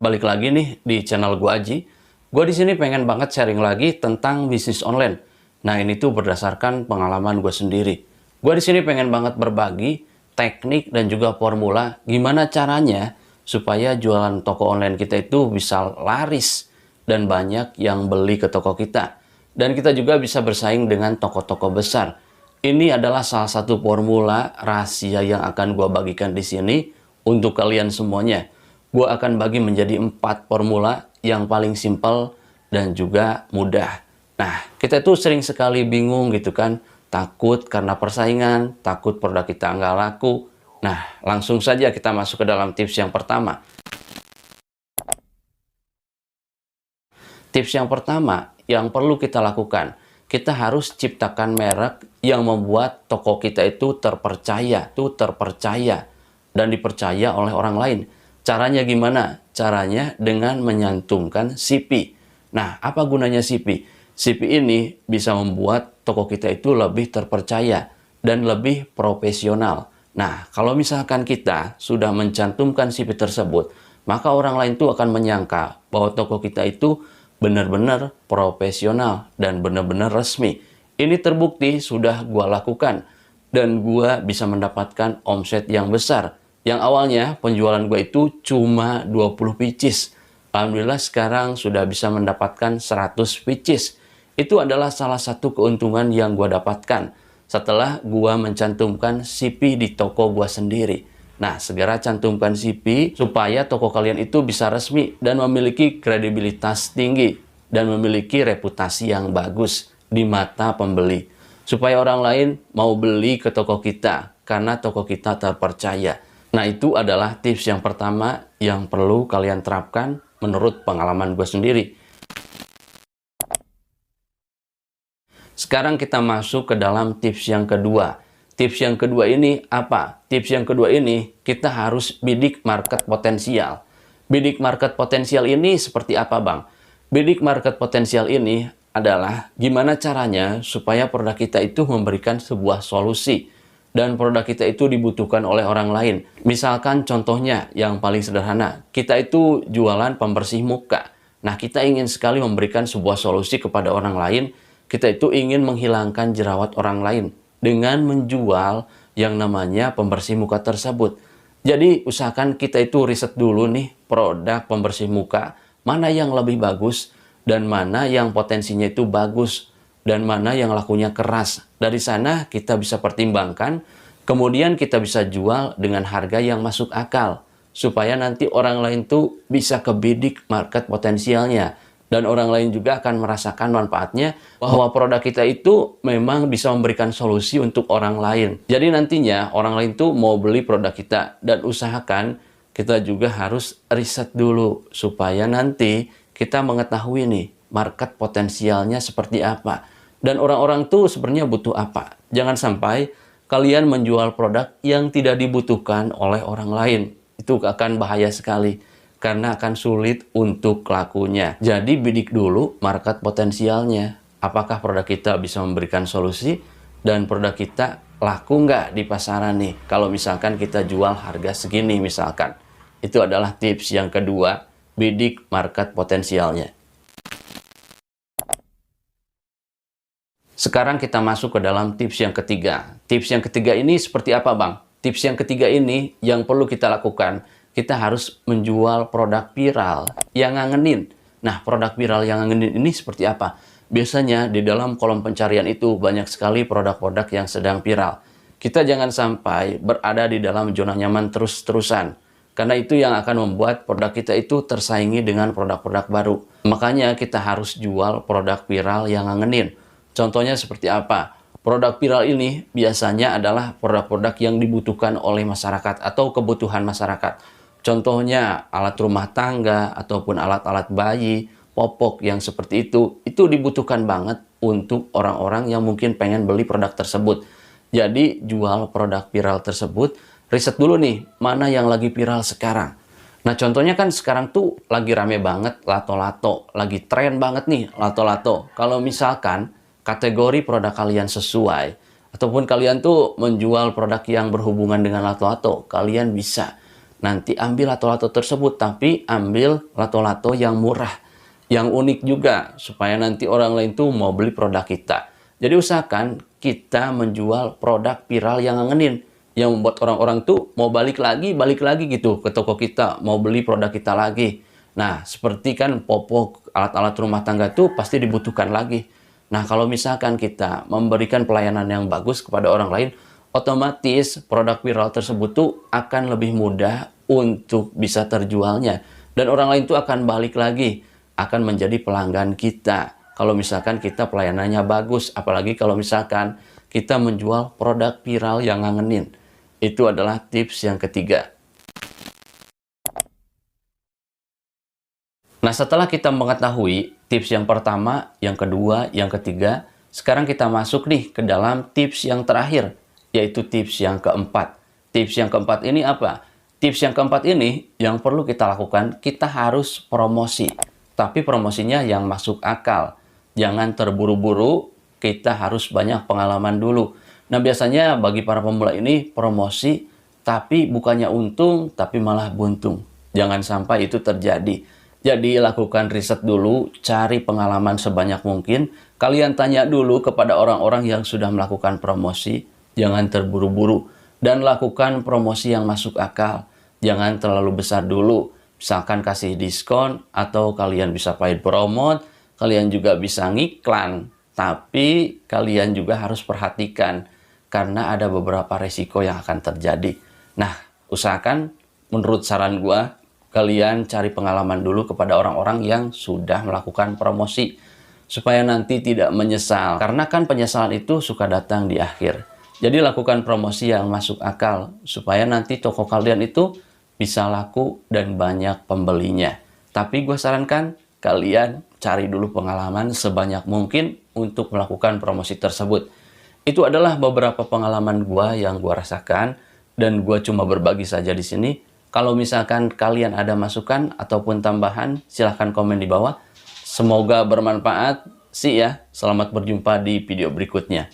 balik lagi nih di channel gua Aji. Gua di sini pengen banget sharing lagi tentang bisnis online. Nah, ini tuh berdasarkan pengalaman gua sendiri. Gua di sini pengen banget berbagi teknik dan juga formula gimana caranya supaya jualan toko online kita itu bisa laris dan banyak yang beli ke toko kita. Dan kita juga bisa bersaing dengan toko-toko besar. Ini adalah salah satu formula rahasia yang akan gua bagikan di sini untuk kalian semuanya. Gue akan bagi menjadi 4 formula yang paling simpel dan juga mudah. Nah, kita tuh sering sekali bingung gitu kan. Takut karena persaingan, takut produk kita nggak laku. Nah, langsung saja kita masuk ke dalam tips yang pertama. Tips yang pertama yang perlu kita lakukan, kita harus ciptakan merek yang membuat toko kita itu terpercaya, dan dipercaya oleh orang lain. Caranya gimana? Caranya dengan menyantumkan CP. Nah, apa gunanya CP? CP ini bisa membuat toko kita itu lebih terpercaya dan lebih profesional. Nah, kalau misalkan kita sudah mencantumkan CP tersebut, maka orang lain tuh akan menyangka bahwa toko kita itu benar-benar profesional dan benar-benar resmi. Ini terbukti sudah gua lakukan dan gua bisa mendapatkan omset yang besar. Yang awalnya penjualan gue itu cuma 20 pieces. Alhamdulillah sekarang sudah bisa mendapatkan 100 pieces. Itu adalah salah satu keuntungan yang gue dapatkan setelah gue mencantumkan CP di toko gue sendiri. Nah, segera cantumkan CP supaya toko kalian itu bisa resmi dan memiliki kredibilitas tinggi dan memiliki reputasi yang bagus di mata pembeli. Supaya orang lain mau beli ke toko kita karena toko kita terpercaya. Nah, itu adalah tips yang pertama yang perlu kalian terapkan menurut pengalaman gue sendiri. Sekarang kita masuk ke dalam tips yang kedua. Tips yang kedua ini apa? Tips yang kedua ini kita harus bidik market potensial. Bidik market potensial ini seperti apa, Bang? Bidik market potensial ini adalah gimana caranya supaya produk kita itu memberikan sebuah solusi dan produk kita itu dibutuhkan oleh orang lain. Misalkan contohnya yang paling sederhana, kita itu jualan pembersih muka. Nah, kita ingin sekali memberikan sebuah solusi kepada orang lain. Kita itu ingin menghilangkan jerawat orang lain dengan menjual yang namanya pembersih muka tersebut. Jadi, usahakan kita itu riset dulu nih produk pembersih muka, mana yang lebih bagus dan mana yang potensinya itu bagus dan mana yang lakunya keras. Dari sana kita bisa pertimbangkan, kemudian kita bisa jual dengan harga yang masuk akal, supaya nanti orang lain tuh bisa kebidik market potensialnya, dan orang lain juga akan merasakan manfaatnya bahwa produk kita itu memang bisa memberikan solusi untuk orang lain. Jadi nantinya orang lain tuh mau beli produk kita, dan usahakan kita juga harus riset dulu supaya nanti kita mengetahui nih market potensialnya seperti apa. Dan orang-orang tuh sebenarnya butuh apa. Jangan sampai kalian menjual produk yang tidak dibutuhkan oleh orang lain. Itu akan bahaya sekali. Karena akan sulit untuk lakunya. Jadi bidik dulu market potensialnya. Apakah produk kita bisa memberikan solusi. Dan produk kita laku nggak di pasaran nih. Kalau misalkan kita jual harga segini misalkan. Itu adalah tips yang kedua. Bidik market potensialnya. Sekarang kita masuk ke dalam tips yang ketiga. Tips yang ketiga ini seperti apa, Bang? Tips yang ketiga ini yang perlu kita lakukan, kita harus menjual produk viral yang ngangenin. Nah, produk viral yang ngangenin ini seperti apa? Biasanya di dalam kolom pencarian itu banyak sekali produk-produk yang sedang viral. Kita jangan sampai berada di dalam zona nyaman terus-terusan. Karena itu yang akan membuat produk kita itu tersaingi dengan produk-produk baru. Makanya kita harus jual produk viral yang ngangenin. Contohnya seperti apa? Produk viral ini biasanya adalah produk-produk yang dibutuhkan oleh masyarakat atau kebutuhan masyarakat. Contohnya alat rumah tangga ataupun alat-alat bayi, popok yang seperti itu dibutuhkan banget untuk orang-orang yang mungkin pengen beli produk tersebut. Jadi jual produk viral tersebut, riset dulu nih mana yang lagi viral sekarang. Nah, contohnya kan sekarang tuh lagi rame banget lato-lato, lagi tren banget nih lato-lato. Kalau misalkan kategori produk kalian sesuai, ataupun kalian tuh menjual produk yang berhubungan dengan lato-lato, kalian bisa nanti ambil lato-lato tersebut, tapi ambil lato-lato yang murah, yang unik juga, supaya nanti orang lain tuh mau beli produk kita. Jadi usahakan kita menjual produk viral yang ngangenin, yang membuat orang-orang tuh mau balik lagi gitu ke toko kita, mau beli produk kita lagi. Nah, seperti kan popok, alat-alat rumah tangga tuh pasti dibutuhkan lagi. Nah, kalau misalkan kita memberikan pelayanan yang bagus kepada orang lain, otomatis produk viral tersebut tuh akan lebih mudah untuk bisa terjualnya. Dan orang lain tuh akan balik lagi, akan menjadi pelanggan kita. Kalau misalkan kita pelayanannya bagus, apalagi kalau misalkan kita menjual produk viral yang ngangenin. Itu adalah tips yang ketiga. Nah, setelah kita mengetahui tips yang pertama, yang kedua, yang ketiga, sekarang kita masuk nih ke dalam tips yang terakhir, yaitu tips yang keempat. Tips yang keempat ini apa? Tips yang keempat ini yang perlu kita lakukan, kita harus promosi. Tapi promosinya yang masuk akal. Jangan terburu-buru, kita harus banyak pengalaman dulu. Nah, biasanya bagi para pemula ini promosi, tapi bukannya untung, tapi malah buntung. Jangan sampai itu terjadi. Jadi lakukan riset dulu, cari pengalaman sebanyak mungkin. Kalian tanya dulu kepada orang-orang yang sudah melakukan promosi. Jangan terburu-buru. Dan lakukan promosi yang masuk akal. Jangan terlalu besar dulu. Misalkan kasih diskon, atau kalian bisa paid promote, kalian juga bisa ngiklan. Tapi kalian juga harus perhatikan, karena ada beberapa resiko yang akan terjadi. Nah, usahakan menurut saran gua, kalian cari pengalaman dulu kepada orang-orang yang sudah melakukan promosi, supaya nanti tidak menyesal. Karena kan penyesalan itu suka datang di akhir. Jadi lakukan promosi yang masuk akal, supaya nanti toko kalian itu bisa laku dan banyak pembelinya. Tapi gue sarankan kalian cari dulu pengalaman sebanyak mungkin untuk melakukan promosi tersebut. Itu adalah beberapa pengalaman gue yang gue rasakan, dan gue cuma berbagi saja di sini. Kalau misalkan kalian ada masukan ataupun tambahan, silahkan komen di bawah. Semoga bermanfaat. See ya. Selamat berjumpa di video berikutnya.